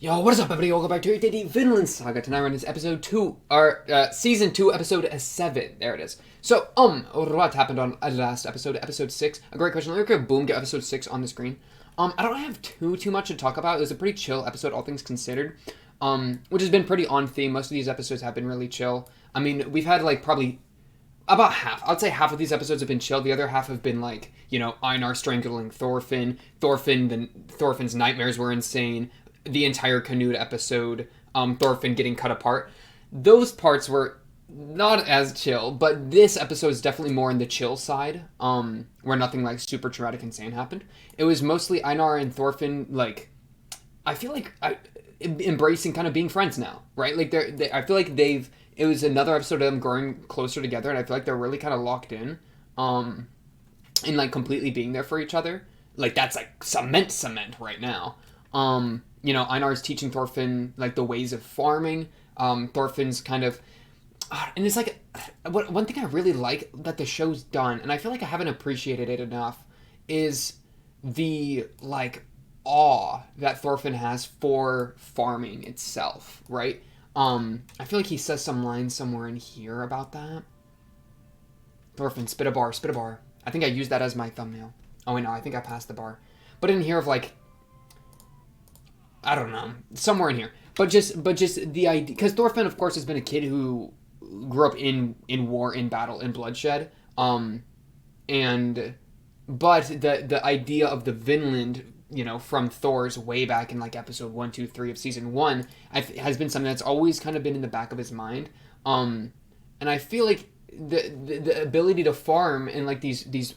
Yo, what is up, everybody? Welcome back to the Vinland Saga. Tonight we're in this episode 2, or season 2, episode 7. There it is. So, what happened on last episode, episode 6? A great question. Let me boom, get episode 6 on the screen. I don't have too much to talk about. It was a pretty chill episode, all things considered. Which has been pretty on theme. Most of these episodes have been really chill. I mean, we've had, like, probably about half. I'd say half of these episodes have been chill. The other half have been like, Einar strangling Thorfinn. Thorfinn's nightmares were insane. The entire Canute episode, Thorfinn getting cut apart. Those parts were not as chill, but this episode is definitely more in the chill side, where nothing like super traumatic insane happened. It was mostly Einar and Thorfinn, like, I feel like embracing kind of being friends now, right? Like I feel like it was another episode of them growing closer together, and I feel like they're really kind of locked in, like completely being there for each other. Like that's like cement right now. Einar's teaching Thorfinn like the ways of farming. Thorfinn's kind of, and it's like one thing I really like that the show's done, and I feel like I haven't appreciated it enough, is the like awe that Thorfinn has for farming itself, right? I feel like he says some lines somewhere in here about that. Thorfinn, spit a bar, spit a bar. I think I used that as my thumbnail. Oh wait, no, I think I passed the bar. But in here of like, I don't know, somewhere in here. But just the idea, because Thorfinn, of course, has been a kid who grew up in war, in battle, in bloodshed. And but the idea of the Vinland, from Thor's way back in like episode 1, 2, 3 of season 1, has been something that's always kind of been in the back of his mind. And I feel like the ability to farm and like these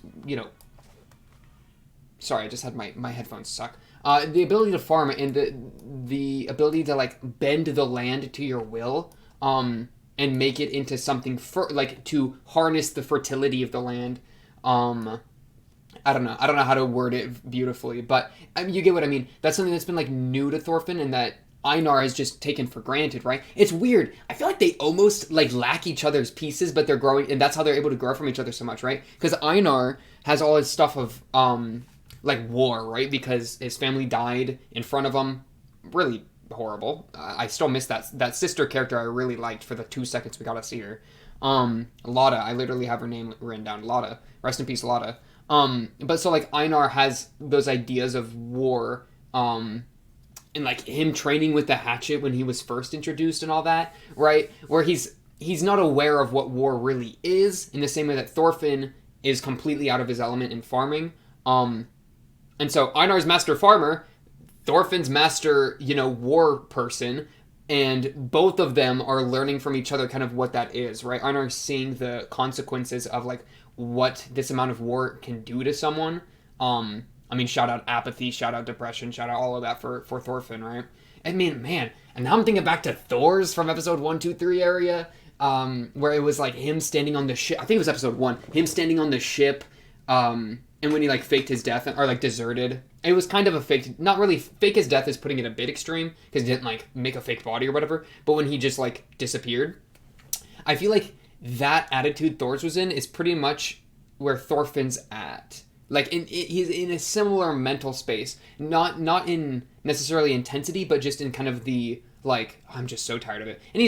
sorry, I just had my headphones suck. The ability to farm and the ability to like bend the land to your will, and make it into something like to harness the fertility of the land. I don't know how to word it beautifully, but I mean, you get what I mean. That's something that's been like new to Thorfinn, and that Einar has just taken for granted, right? It's weird. I feel like they almost like lack each other's pieces, but they're growing, and that's how they're able to grow from each other so much, right? Because Einar has all his stuff of like war, right? Because his family died in front of him. Really horrible. I still miss that sister character I really liked for the 2 seconds we got to see her. Lotta, I literally have her name written down. Lotta. Rest in peace, Lotta. But so like Einar has those ideas of war, and like him training with the hatchet when he was first introduced and all that, right? Where he's not aware of what war really is, in the same way that Thorfinn is completely out of his element in farming. And so Einar's master farmer, Thorfinn's master, war person, and both of them are learning from each other kind of what that is, right? Einar's seeing the consequences of like what this amount of war can do to someone. I mean, shout out apathy, shout out depression, shout out all of that for Thorfinn, right? I mean, man, and now I'm thinking back to Thor's from episode 1, 2, 3 area, where it was like him standing on the ship. I think it was episode 1, him standing on the ship, and when he like faked his death or like deserted, it was kind of a fake, not really fake his death is putting it a bit extreme because he didn't like make a fake body or whatever, but when he just like disappeared, I feel like that attitude Thor's was in is pretty much where Thorfinn's at. Like he's in a similar mental space, not in necessarily intensity, but just in kind of the like, I'm just so tired of it. And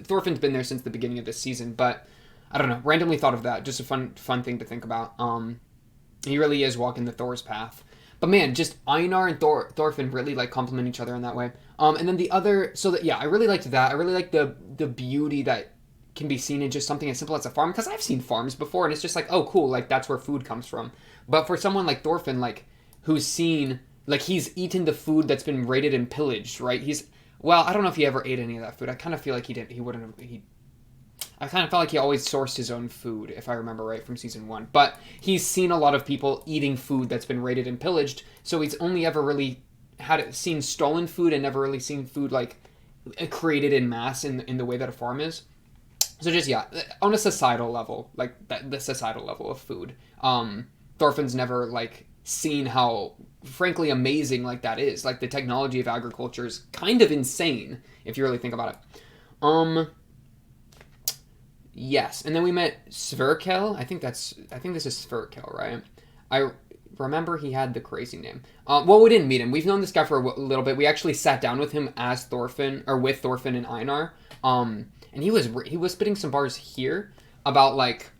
Thorfinn's been there since the beginning of this season, but I don't know, randomly thought of that, just a fun thing to think about. He really is walking the Thor's path. But man, just Einar and Thorfinn really like complement each other in that way. And then the other, I really liked that. I really like the beauty that can be seen in just something as simple as a farm, because I've seen farms before and it's just like, oh cool, like that's where food comes from. But for someone like Thorfinn, like who's seen, like he's eaten the food that's been raided and pillaged, right? I don't know if he ever ate any of that food. I kind of feel like I kind of felt like he always sourced his own food, if I remember right, from season 1. But he's seen a lot of people eating food that's been raided and pillaged, so he's only ever really seen stolen food and never really seen food like created in mass in the way that a farm is. So just, yeah, on a societal level, like the societal level of food, Thorfinn's never like seen how frankly amazing like that is. Like the technology of agriculture is kind of insane if you really think about it. Yes, and then we met Sverkel. I think this is Sverkel, right? remember he had the crazy name. Well, we didn't meet him. We've known this guy for a little bit. We actually sat down with him as Thorfinn, or with Thorfinn and Einar. And he was spitting some bars here about like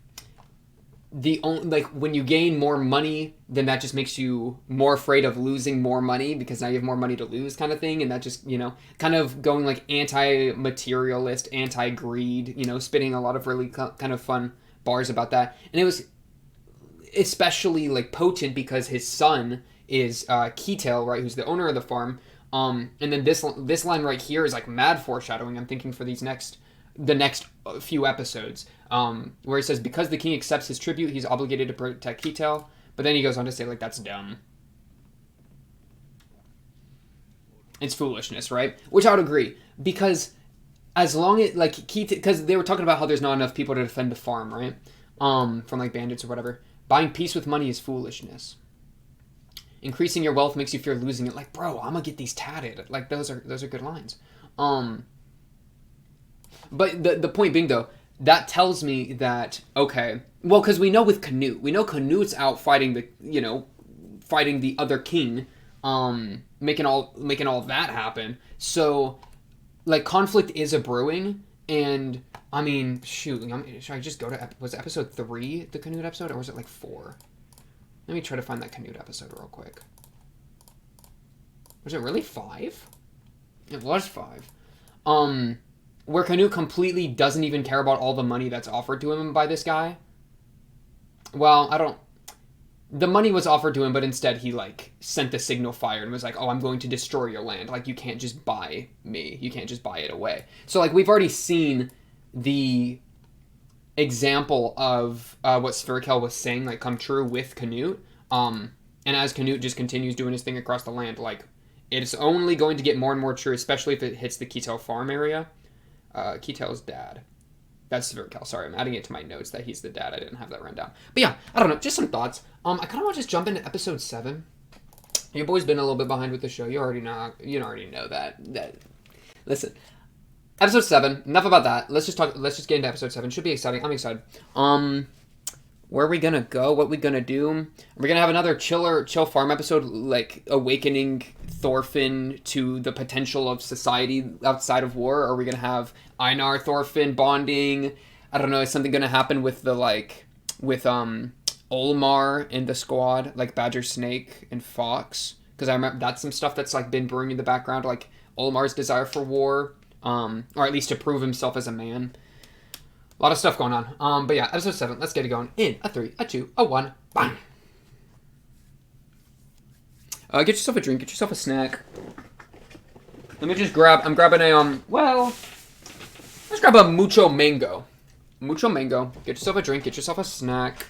when you gain more money, then that just makes you more afraid of losing more money because now you have more money to lose, kind of thing. And that just, kind of going like anti-materialist, anti-greed, spitting a lot of really kind of fun bars about that. And it was especially like potent because his son is Keytail, right, who's the owner of the farm. And then this line right here is like mad foreshadowing, I'm thinking, for the next few episodes, where he says, because the king accepts his tribute, he's obligated to protect Keytail. But then he goes on to say, like, that's dumb. It's foolishness, right? Which I would agree. Because as long as, like, because they were talking about how there's not enough people to defend the farm, right? From, like, bandits or whatever. Buying peace with money is foolishness. Increasing your wealth makes you fear losing it. Like, bro, I'm gonna get these tatted. Like, those are good lines. But the point being, though, that tells me that, okay, well, because we know with Canute, Canute's out fighting the other king, making all that happen. So, like, conflict is a brewing, and I mean, shoot, should I just go to was it episode 3 the Canute episode, or was it like 4? Let me try to find that Canute episode real quick. Was it really 5? It was 5. Where Canute completely doesn't even care about all the money that's offered to him by this guy. Well, the money was offered to him, but instead he, like, sent the signal fire and was like, oh, I'm going to destroy your land. Like, you can't just buy me. You can't just buy it away. So, like, we've already seen the example of what Sverkel was saying, like, come true with Canute. And as Canute just continues doing his thing across the land, like, it's only going to get more and more true, especially if it hits the Keytail farm area. Keytail's dad. That's Sverkel. Sorry, I'm adding it to my notes that he's the dad. I didn't have that written down. But yeah, I don't know. Just some thoughts. I kind of want to just jump into episode 7. Your boy's been a little bit behind with the show. You already know that. Listen, episode 7. Enough about that. Let's just get into episode 7. Should be exciting. I'm excited. Where are we gonna go? What we gonna do? We're gonna have another chill farm episode, like awakening Thorfinn to the potential of society outside of war. Or are we gonna have Einar Thorfinn bonding? I don't know. Is something gonna happen with Olmar in the squad, like Badger, Snake, and Fox? Because I remember that's some stuff that's like been brewing in the background, like Olmar's desire for war, or at least to prove himself as a man. A lot of stuff going on. But yeah, episode 7. Let's get it going in a 3, a 2, a 1. Bang! Get yourself a drink. Get yourself a snack. Let me just I'm grabbing let's grab a Mucho Mango. Mucho Mango. Get yourself a drink. Get yourself a snack.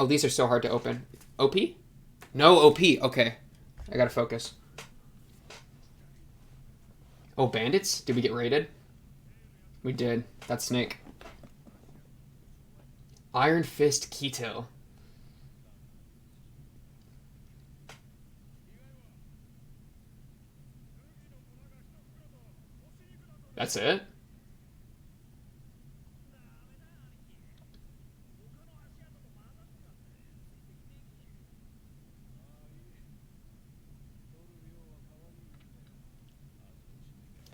Oh, these are so hard to open. OP? No, OP. Okay. I gotta focus. Oh, bandits? Did we get raided? We did. That's Snake. Iron Fist Keytail. That's it?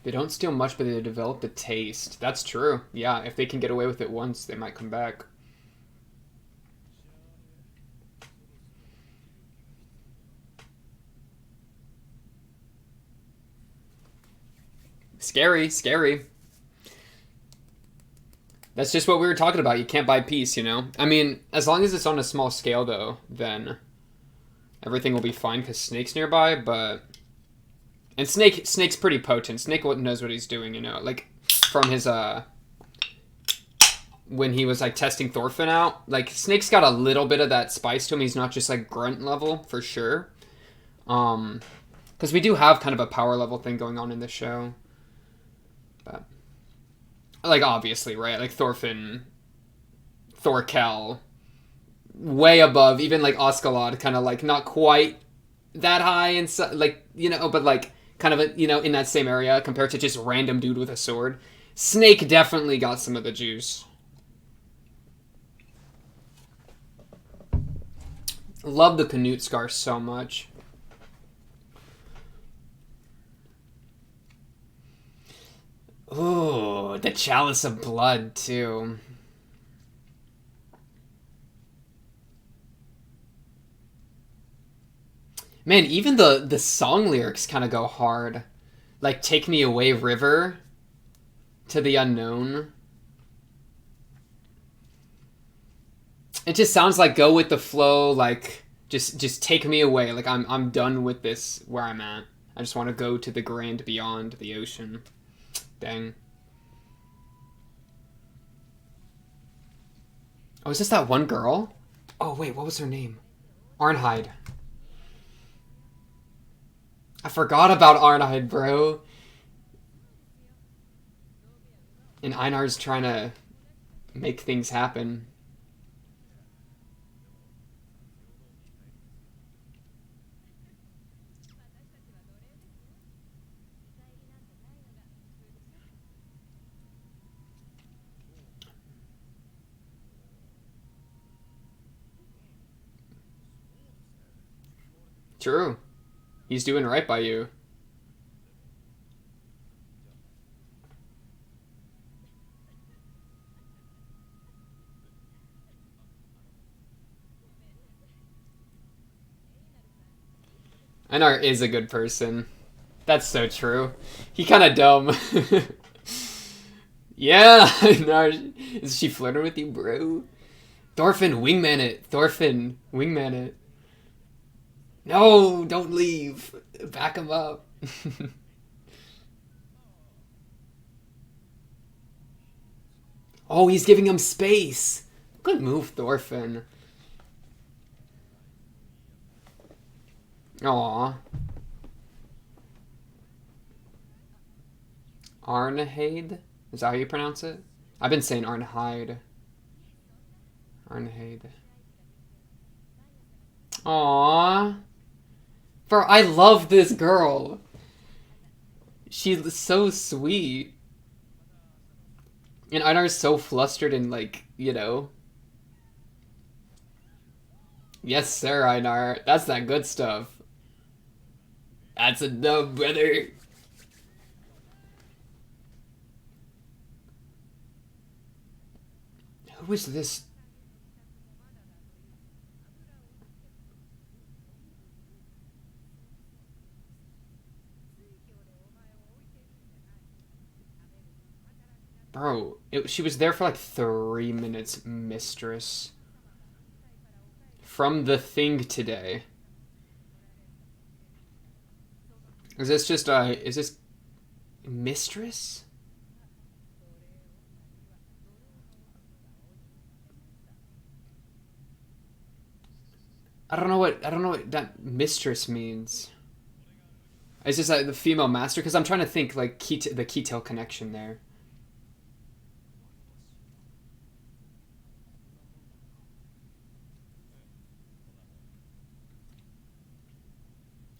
They don't steal much, but they develop the taste. That's true. Yeah, if they can get away with it once, they might come back. Scary, scary. That's just what we were talking about. You can't buy peace, I mean, as long as it's on a small scale, though, then everything will be fine because Snake's nearby, but... And Snake's pretty potent. Snake knows what he's doing, like, from his, when he was, like, testing Thorfinn out. Like, Snake's got a little bit of that spice to him. He's not just, like, grunt level, for sure. Because we do have kind of a power level thing going on in the show. But, like, obviously, right? Like, Thorkel, way above, even, like, Oskalod, kind of, like, not quite that high, and so, like, but, like, kind of, in that same area compared to just random dude with a sword. Snake definitely got some of the juice. Love the Canute Scar so much. Ooh, the Chalice of Blood, too. Man, even the song lyrics kind of go hard. Like, Take Me Away, River, to the Unknown. It just sounds like go with the flow, like just take me away. Like I'm done with this where I'm at. I just want to go to the grand beyond the ocean. Dang. Oh, is this that one girl? Oh wait, what was her name? Arnheid. I forgot about Arnheid, bro. And Einar's trying to make things happen. True. He's doing right by you. Einar is a good person. That's so true. He kind of dumb. Yeah, no, is she flirting with you, bro? Thorfinn, wingman it. Thorfinn, wingman it. No, don't leave. Back him up. Oh, he's giving him space. Good move, Thorfinn. Aw. Arnheid? Is that how you pronounce it? I've been saying Arnheid. Arnheid. Aw. Bro, I love this girl. She's so sweet. And Einar's so flustered and like, you know. Yes, sir, Einar. That's that good stuff. That's a dub, brother. Who is this? Bro, she was there for like 3 minutes, mistress. From the thing today. Is this just is this mistress? I don't know what that mistress means. Is this like the female master? Because I'm trying to think like the key-tail connection there.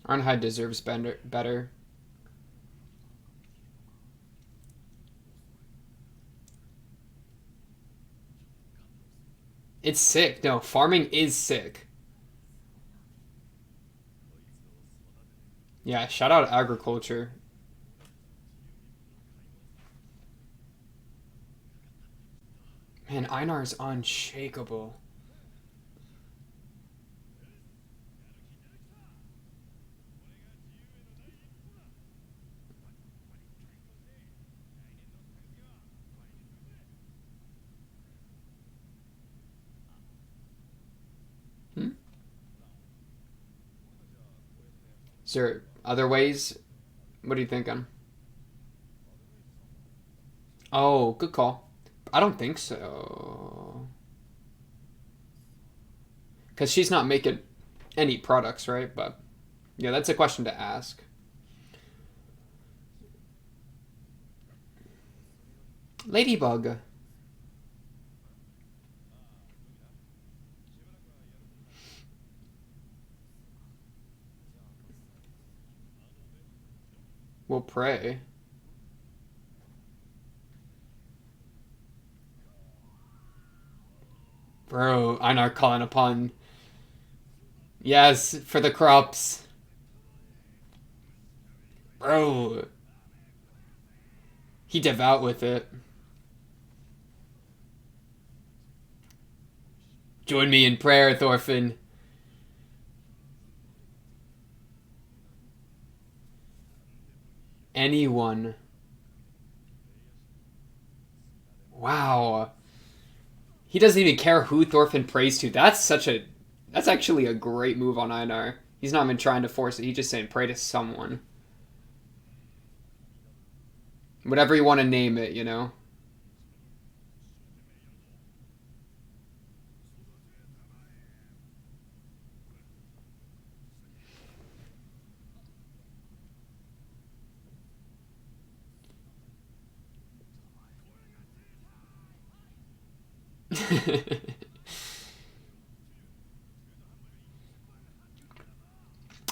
Arnheid deserves better. It's sick. No, farming is sick. Yeah, shout out agriculture. Man, Einar's unshakable. Hmm? Is there other ways? What are you thinking? Oh, good call. I don't think so. Because she's not making any products, right? But yeah, that's a question to ask. Ladybug. We'll pray. Bro, Einar calling upon Yes, for the crops. Bro, he devout with it. Join me in prayer, Thorfinn. Anyone. Wow. He doesn't even care who Thorfinn prays to. That's actually a great move on Einar. He's not even trying to force it. He's just saying pray to someone. Whatever you want to name it, you know?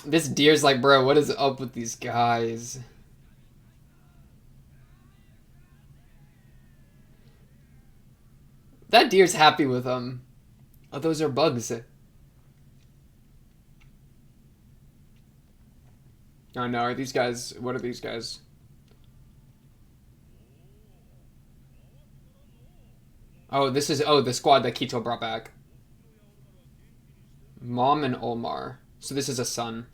This deer's like, bro, what is up with these guys? That deer's happy with them. Oh, those are bugs. Oh no, are these guys, what are these guys? Oh, this is, oh, the squad that Kito brought back. Mom and Olmar. So this is a son.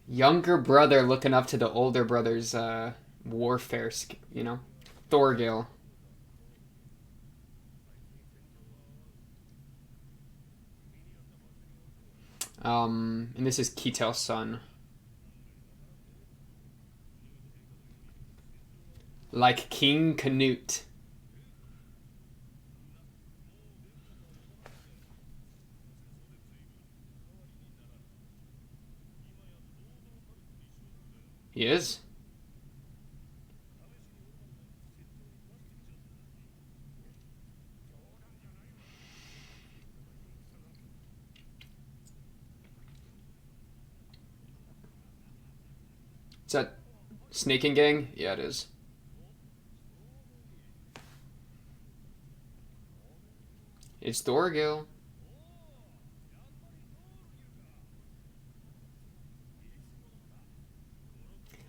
Younger brother looking up to the older brother's warfare, you know? Thorgil. And this is Kitel's son. Like King Canute. He is? Is that Snaking Gang? Yeah, it is. It's Thorgil.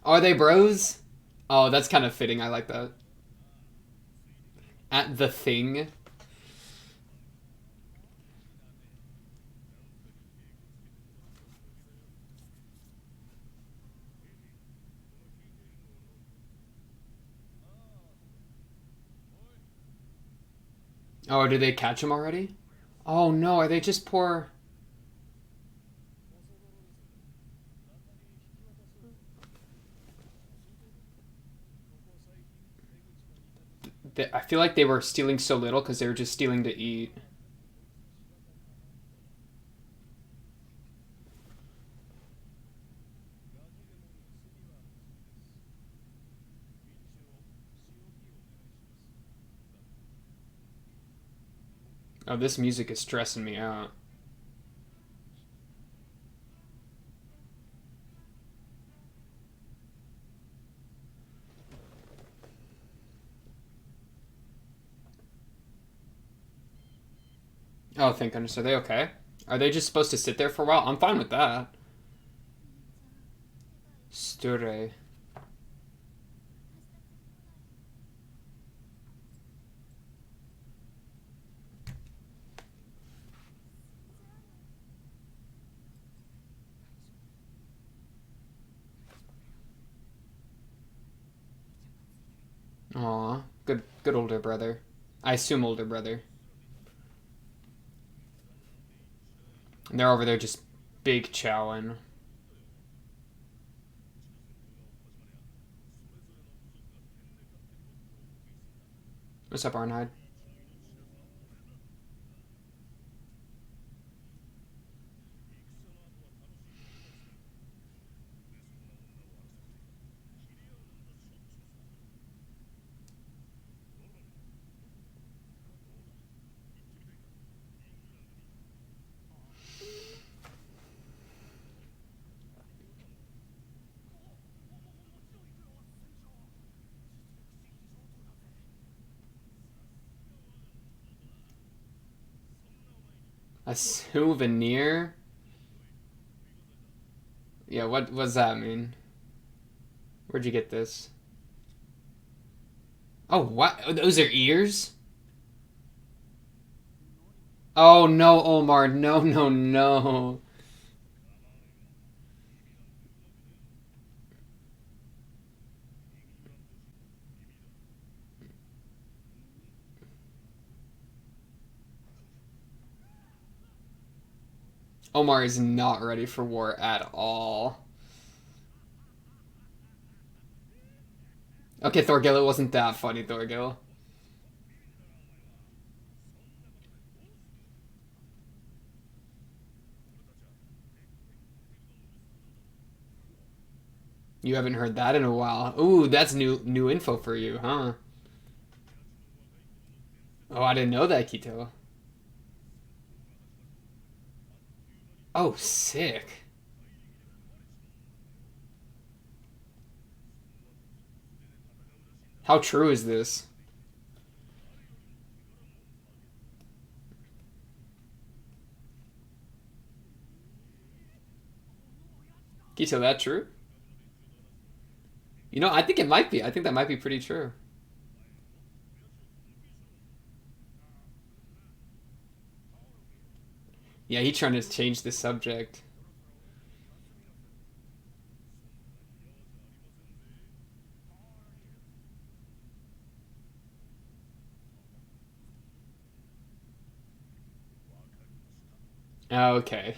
Are they bros? Oh, that's kind of fitting. I like that. At the thing. Oh, did they catch him already? Oh no, are they just poor? I feel like they were stealing so little because they were just stealing to eat. Oh, this music is stressing me out. Oh, thank goodness. Are they okay? Are they just supposed to sit there for a while? I'm fine with that. Sture. Aw, good older brother. I assume older brother. And they're over there just big chowing. What's up, Arnhide? A souvenir? Yeah, what does that mean? Where'd you get this? Oh, what? Those are ears? Oh no, Omar. No, no, no. Omar is not ready for war at all. Okay, Thorgil, it wasn't that funny, Thorgil. You haven't heard that in a while. Ooh, that's new info for you, huh? Oh, I didn't know that, Kito. Oh, sick. How true is this? Kito, that true? You know, I think it might be. I think that might be pretty true. Yeah, he's trying to change the subject. Okay.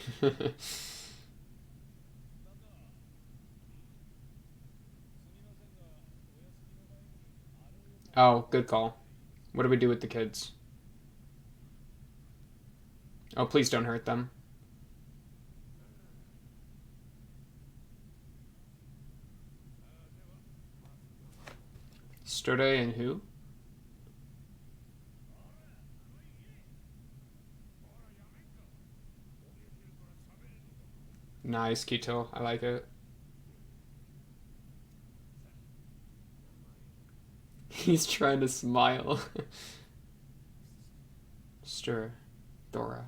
Oh, good call. What do we do with the kids? Oh, please don't hurt them. Strode and who? Nice, Kito. I like it. He's trying to smile. Stir. Dora.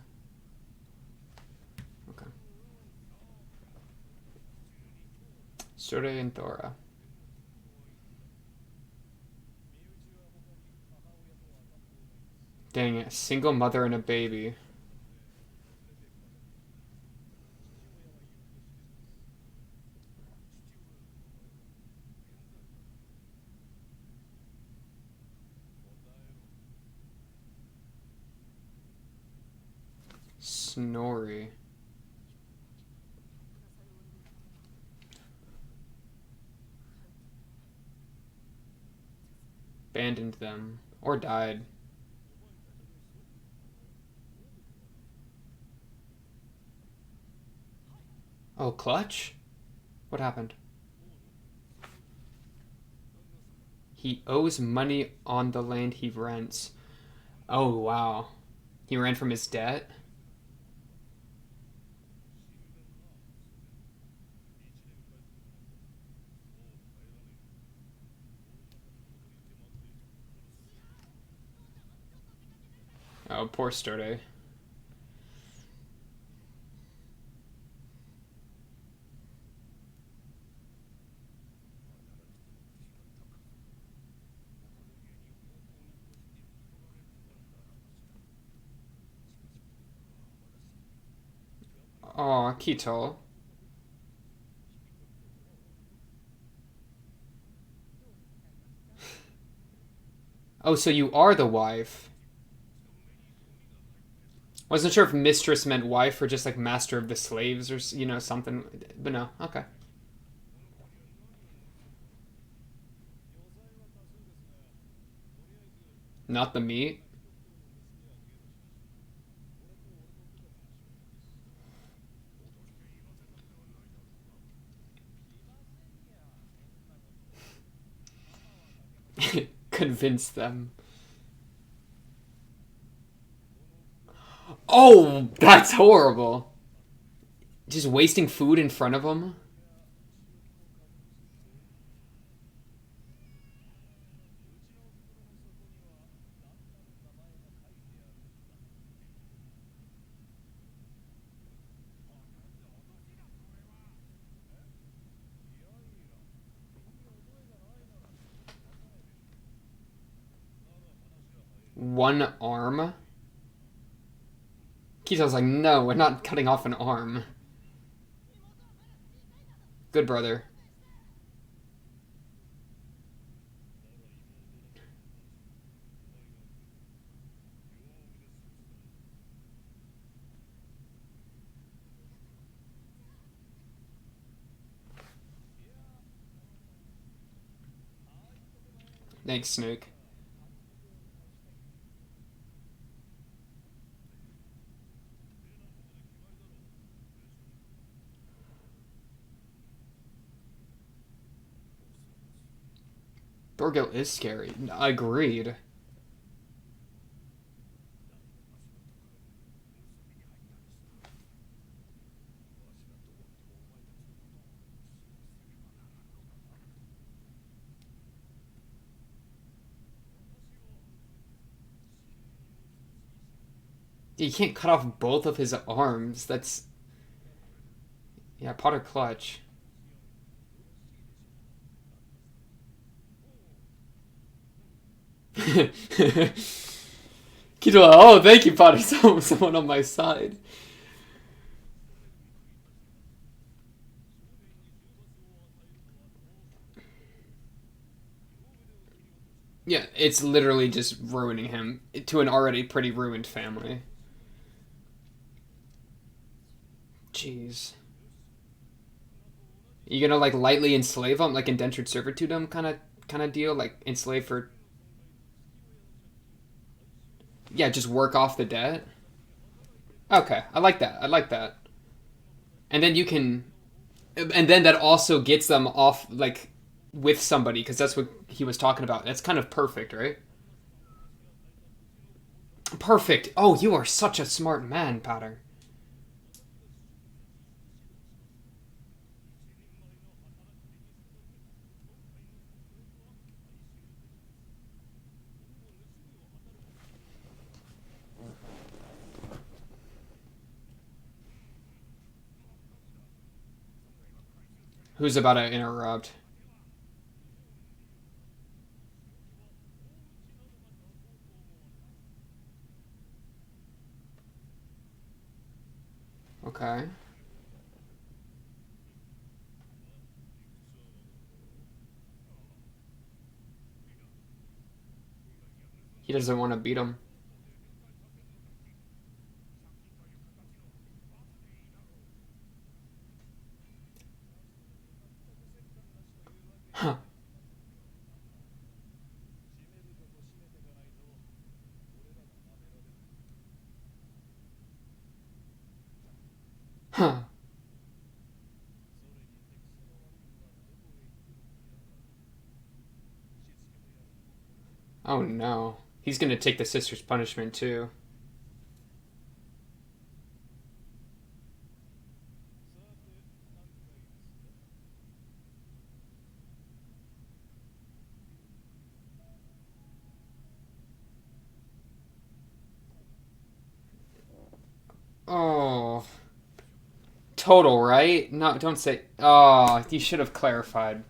Okay. Strode and Thora. Dang it. Single mother and a baby. Snorri. Abandoned them. Or died. Oh, Clutch? What happened? He owes money on the land he rents. Oh, wow. He ran from his debt? Oh, poor Storde. Oh, Kito. Oh, so you are the wife. Wasn't sure if mistress meant wife or just like master of the slaves or, something. But no, okay. Not the meat. Convince them. Oh, that's horrible. Just wasting food in front of them. One arm? Kito's like, no, we're not cutting off an arm. Good brother. Thanks, Snake. Thorgil is scary. Agreed. You can't cut off both of his arms. That's... Yeah, Potter clutch. Kito, oh, thank you, Potter. Someone on my side. Yeah, it's literally just ruining him to an already pretty ruined family. Jeez. You gonna like lightly enslave him, like indentured servitude him, kind of deal, like enslave for. Yeah, just work off the debt. Okay, I like that. I like that. And then you can, and then that also gets them off like with somebody because that's what he was talking about. That's kind of perfect, right? Perfect. Oh, you are such a smart man, Potter. Who's about to interrupt? Okay. He doesn't want to beat him. Huh. Huh. Oh no. He's gonna take the sister's punishment too. Oh. Total, right? No, don't say. Oh, you should have clarified.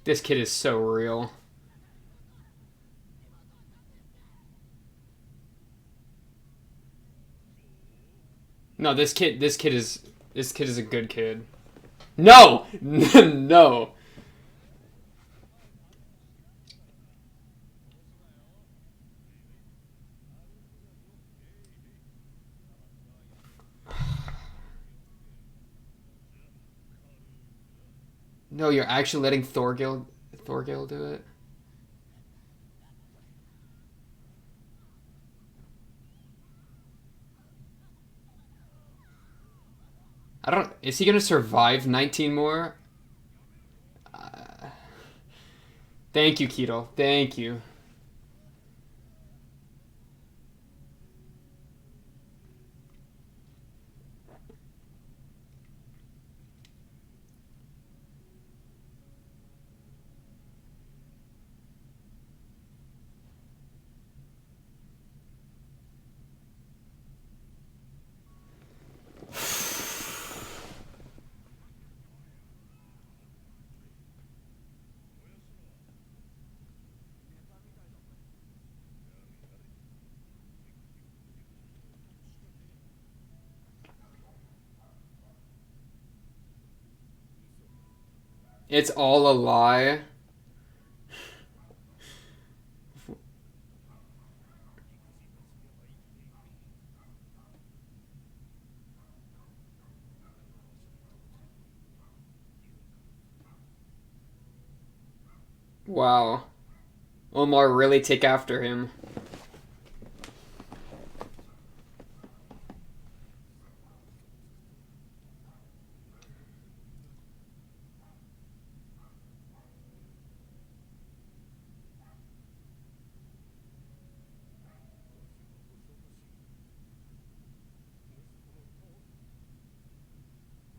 This kid is so real. No, this kid is a good kid. No, no. No, you're actually letting Thorgil do it. I don't. Is he gonna survive 19 more? Thank you, Keto. Thank you. It's all a lie. Wow. Omar really take after him.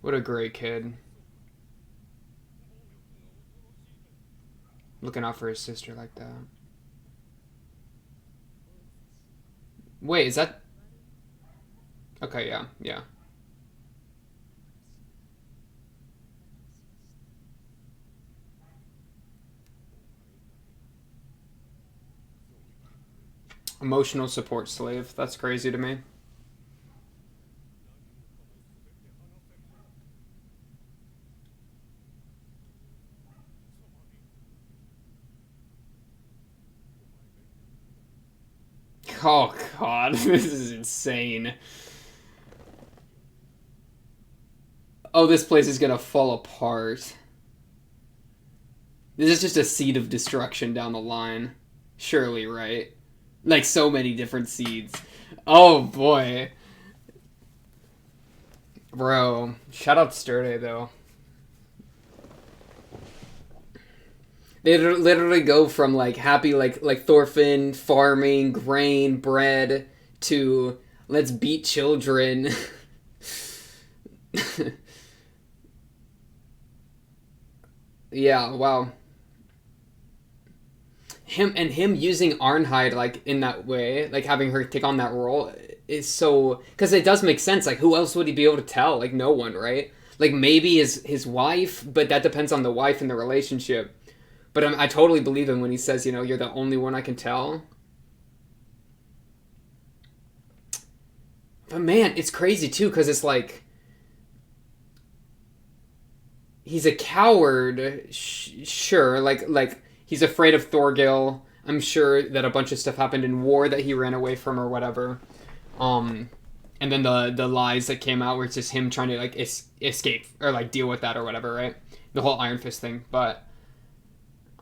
What a great kid. Looking out for his sister like that. Wait, is that... Okay, yeah, yeah. Emotional support slave. That's crazy to me. Oh god, this is insane. Oh, this place is gonna fall apart. This is just a seed of destruction down the line. Surely, right? Like so many different seeds. Oh boy. Bro, shout out Sturdy though. They literally go from like happy like Thorfinn farming grain bread to let's beat children. Yeah, wow. Him using Arnheid like in that way, like having her take on that role is so because it does make sense. Like who else would he be able to tell? Like no one, right? Like maybe his wife, but that depends on the wife and the relationship. But I totally believe him when he says, you're the only one I can tell. But man, it's crazy too because it's like he's a coward, sure. Like he's afraid of Thorgil. I'm sure that a bunch of stuff happened in war that he ran away from or whatever. Um, and then the lies that came out where it's just him trying to like escape or like deal with that or whatever, right? The whole Iron Fist thing, but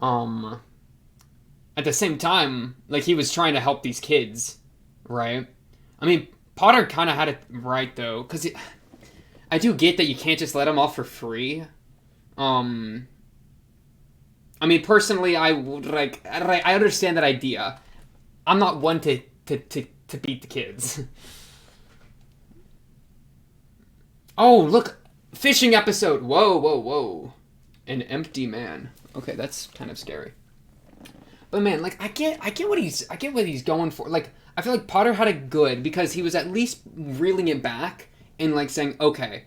um, at the same time, like he was trying to help these kids, right? I mean, Potter kind of had it right though, because I do get that you can't just let them off for free. Um, I mean, personally, I would like. I understand that idea. I'm not one to beat the kids. Oh, look, fishing episode. Whoa, whoa, whoa, an empty man. Okay, that's kind of scary. But man, like I get what he's going for. Like I feel like Potter had it good because he was at least reeling it back and like saying, okay,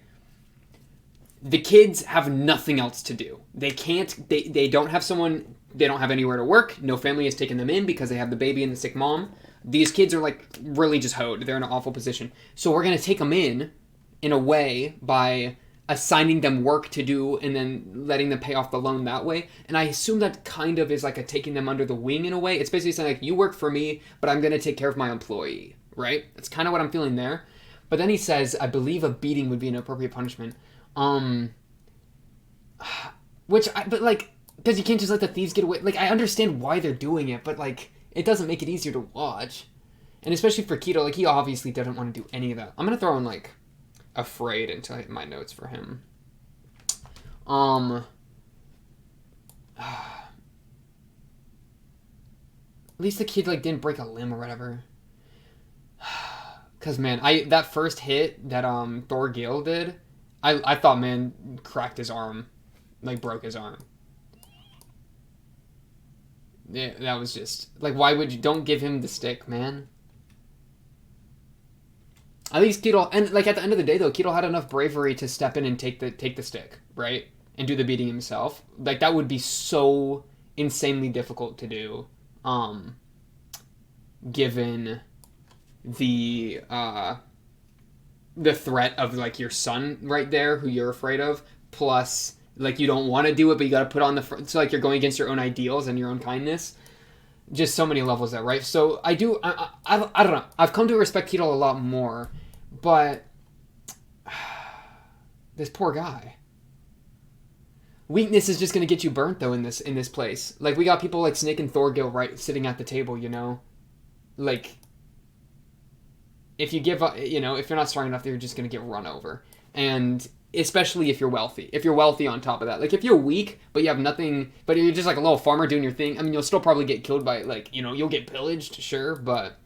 the kids have nothing else to do. They can't. They don't have someone. They don't have anywhere to work. No family has taken them in because they have the baby and the sick mom. These kids are like really just hoed. They're in an awful position. So we're gonna take them in a way by assigning them work to do and then letting them pay off the loan that way. And I assume that kind of is like a taking them under the wing in a way. It's basically saying like, you work for me, but I'm gonna take care of my employee, right? That's kind of what I'm feeling there. But then he says, I believe a beating would be an appropriate punishment. But like, because you can't just let the thieves get away. Like, I understand why they're doing it, but like, it doesn't make it easier to watch. And especially for Keto, like, he obviously doesn't want to do any of that. I'm gonna throw in like, afraid into my notes for him. At least the kid like didn't break a limb or whatever. Cause man, that first hit that Thorgil did, I thought man cracked his arm, like broke his arm. Yeah, that was just like, why would you don't give him the stick, man? At least Keto, and like at the end of the day though, Keto had enough bravery to step in and take the stick, right, and do the beating himself. Like that would be so insanely difficult to do, given the threat of like your son right there, who you're afraid of, plus like you don't want to do it, but you got to put on the front. So like you're going against your own ideals and your own kindness. Just so many levels there, right? So I do. I don't know. I've come to respect Keto a lot more, but this poor guy. Weakness is just gonna get you burnt though in this place. Like we got people like Snake and Thorgil right sitting at the table, you know, like if you give up, you know, if you're not strong enough, you're just gonna get run over, and especially if you're wealthy. If you're wealthy on top of that, like if you're weak but you have nothing, but you're just like a little farmer doing your thing. I mean, you'll still probably get killed by like you know you'll get pillaged, sure, but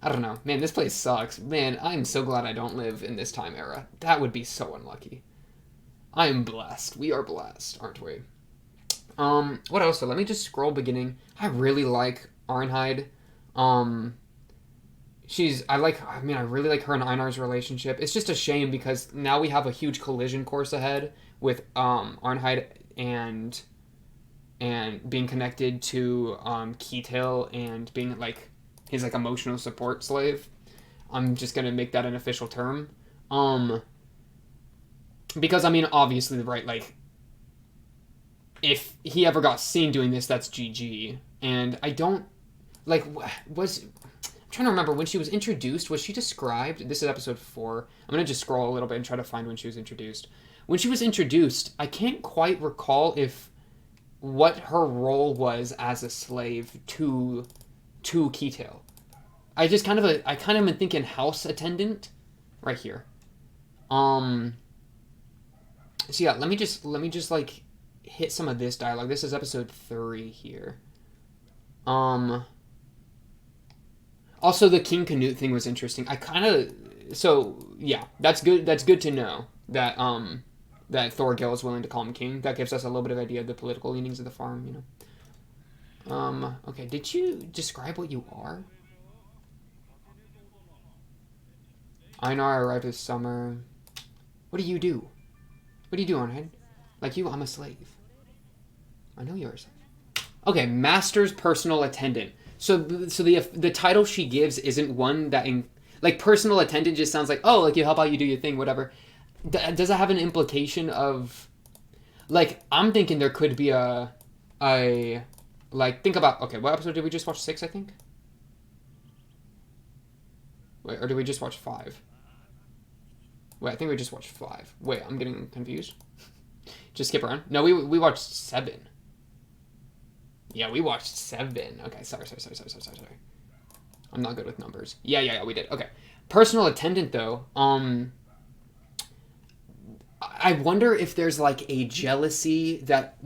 I don't know, man. This place sucks, man. I'm so glad I don't live in this time era. That would be so unlucky. I am blessed. We are blessed, aren't we? What else? So let me just scroll beginning. I really like Arnheid. Um, I really like her and Einar's relationship. It's just a shame because now we have a huge collision course ahead with Arnheid and being connected to Keatil and being like his like emotional support slave. I'm just gonna make that an official term. Because I mean, obviously, right? Like, if he ever got seen doing this, that's GG. And I don't like I'm trying to remember when she was introduced. Was she described? This is episode 4. I'm gonna just scroll a little bit and try to find when she was introduced. When she was introduced, I can't quite recall if what her role was as a slave to Keatil. I kind of been thinking house attendant, right here. So yeah, let me just like hit some of this dialogue. This is episode 3 here. Also the King Canute thing was interesting. So yeah, that's good. That's good to know that that Thorgil is willing to call him king. That gives us a little bit of idea of the political leanings of the farm, you know. Okay, did you describe what you are? Einar arrived this summer. What do you do? What do you do, Arnheid? Like you, I'm a slave. I know you're a slave. Okay, Master's personal attendant. So the title she gives isn't one that like personal attendant just sounds like, oh, like you help out, you do your thing, whatever. Does it have an implication of, like, I'm thinking there could be like, think about, okay, what episode did we just watch? 6, I think? Wait, or did we just watch 5? Wait, I think we just watched 5. Wait, I'm getting confused. Just skip around. No, we watched 7. Yeah, we watched 7. Okay, sorry. I'm not good with numbers. Yeah, we did. Okay. Personal attendant, though. I wonder if there's, like, a jealousy that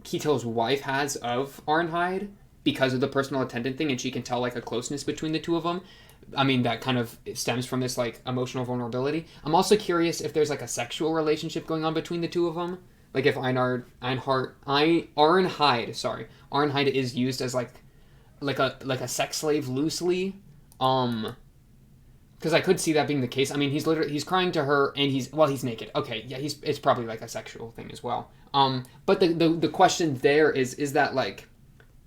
Keatil's wife has of Arnheid because of the personal attendant thing, and she can tell, like, a closeness between the two of them. I mean, that kind of stems from this, like, emotional vulnerability. I'm also curious if there's, like, a sexual relationship going on between the two of them. Like, if Arnheid is used as, like a sex slave loosely. Because I could see that being the case. I mean, he's crying to her, and he's naked. Okay, yeah, it's probably, like, a sexual thing as well. But the question there is that, like,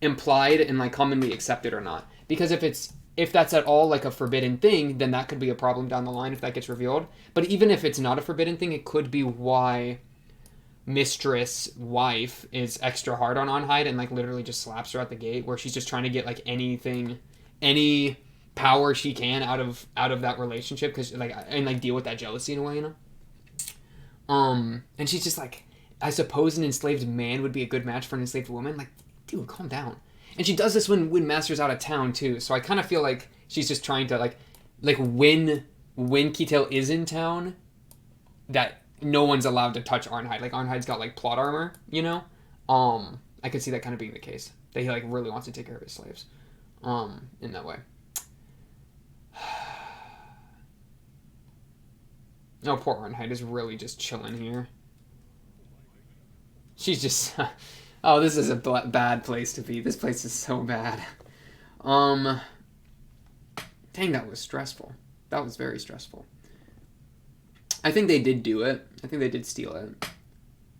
implied and, like, commonly accepted or not? Because if that's at all like a forbidden thing, then that could be a problem down the line if that gets revealed. But even if it's not a forbidden thing, it could be why Mistress Wife is extra hard on Arnheid and like literally just slaps her at the gate, where she's just trying to get like any power she can out of that relationship, because like deal with that jealousy in a way, you know. And she's just like, I suppose an enslaved man would be a good match for an enslaved woman. Like, dude, calm down. And she does this when Master's out of town, too. So I kind of feel like she's just trying to, like when Keatil is in town, that no one's allowed to touch Arnheid. Like, Arnheid's got, like, plot armor, you know? I could see that kind of being the case. That he, like, really wants to take care of his slaves. In that way. Oh, poor Arnheid is really just chilling here. She's just... Oh, this is a bad place to be. This place is so bad. Dang, that was stressful. That was very stressful. I think they did do it. I think they did steal it.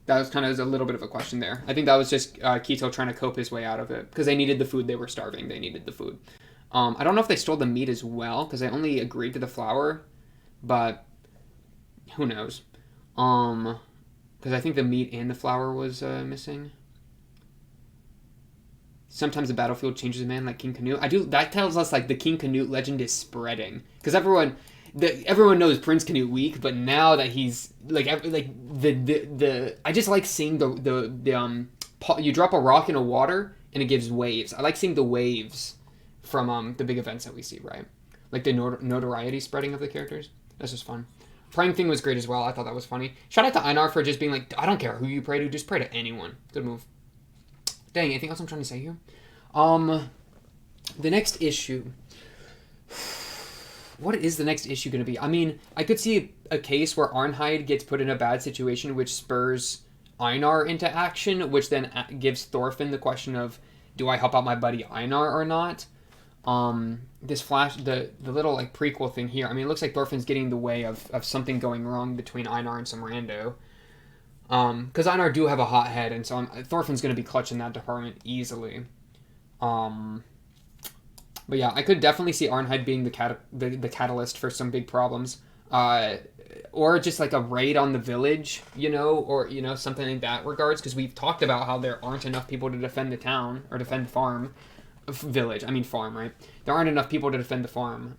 That was kind of a little bit of a question there. I think that was just Keatil trying to cope his way out of it. Because they needed the food. They were starving. They needed the food. I don't know if they stole the meat as well, because they only agreed to the flour. But who knows? Because I think the meat and the flour was missing. Sometimes the battlefield changes a man like King Canute. That tells us like the King Canute legend is spreading. Because everyone knows Prince Canute weak, but now that he's like I just like seeing you drop a rock into water and it gives waves. I like seeing the waves from the big events that we see, right? Like the notoriety spreading of the characters. That's just fun. Praying thing was great as well. I thought that was funny. Shout out to Einar for just being like, I don't care who you pray to, just pray to anyone. Good move. Dang, anything else I'm trying to say here? The next issue. What is the next issue going to be? I mean, I could see a case where Arnheid gets put in a bad situation, which spurs Einar into action, which then gives Thorfinn the question of, do I help out my buddy Einar or not? This flash, the little like prequel thing here. I mean, it looks like Thorfinn's getting in the way of something going wrong between Einar and some rando. Because Einar do have a hot head, and so Thorfinn's going to be clutching that department easily. But yeah, I could definitely see Arnheid being the catalyst for some big problems. Or just like a raid on the village, or, something in that regards. Because we've talked about how there aren't enough people to defend the town, or defend the farm. Village, I mean farm, right? There aren't enough people to defend the farm.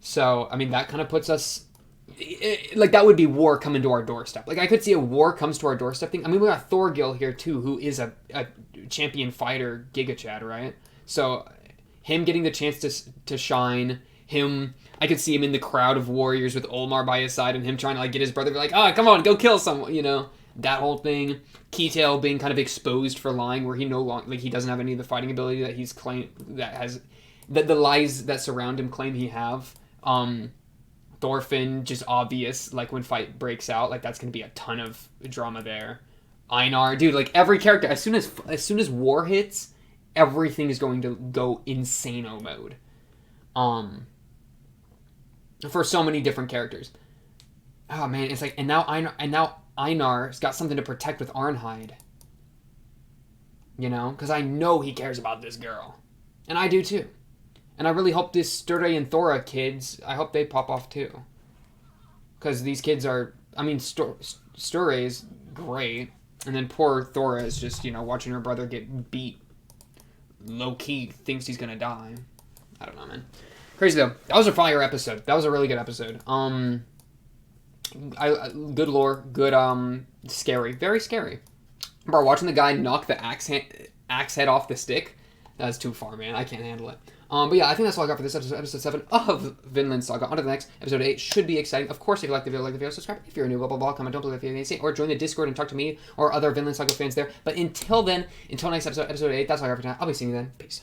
So, I mean, that kind of puts us... like, that would be war coming to our doorstep. Like, I could see a war comes to our doorstep thing. I mean, we got Thorgil here, too, who is a champion fighter Giga Chad, right? So, him getting the chance to shine, I could see him in the crowd of warriors with Olmar by his side, and him trying to, like, get his brother to be like, oh, come on, go kill someone, that whole thing. Keytail being kind of exposed for lying, where he no longer, like, he doesn't have any of the fighting ability that he's claimed, that the lies that surround him claim he have. Thorfinn, just obvious, like, when fight breaks out, like, that's going to be a ton of drama there. Einar, dude, like, every character, as soon as war hits, everything is going to go insano mode. For so many different characters. Oh, man, it's like, and now Einar's got something to protect with Arnheid. Because I know he cares about this girl. And I do too. And I really hope this Sture and Thora kids, I hope they pop off too. Because these kids are, I mean, Sture is great. And then poor Thora is just, watching her brother get beat. Low-key thinks he's going to die. I don't know, man. Crazy though. That was a fire episode. That was a really good episode. Good lore, good, scary, very scary. Bro, watching the guy knock the axe head off the stick, that's too far, man. I can't handle it. But yeah, I think that's all I got for this episode 7 of Vinland Saga. On to the next, episode 8 should be exciting. Of course, if you like the video, subscribe. If you're new, blah, blah, blah, comment, don't believe if you have or join the Discord and talk to me or other Vinland Saga fans there. But until then, until next episode 8, that's all I got for tonight. I'll be seeing you then. Peace.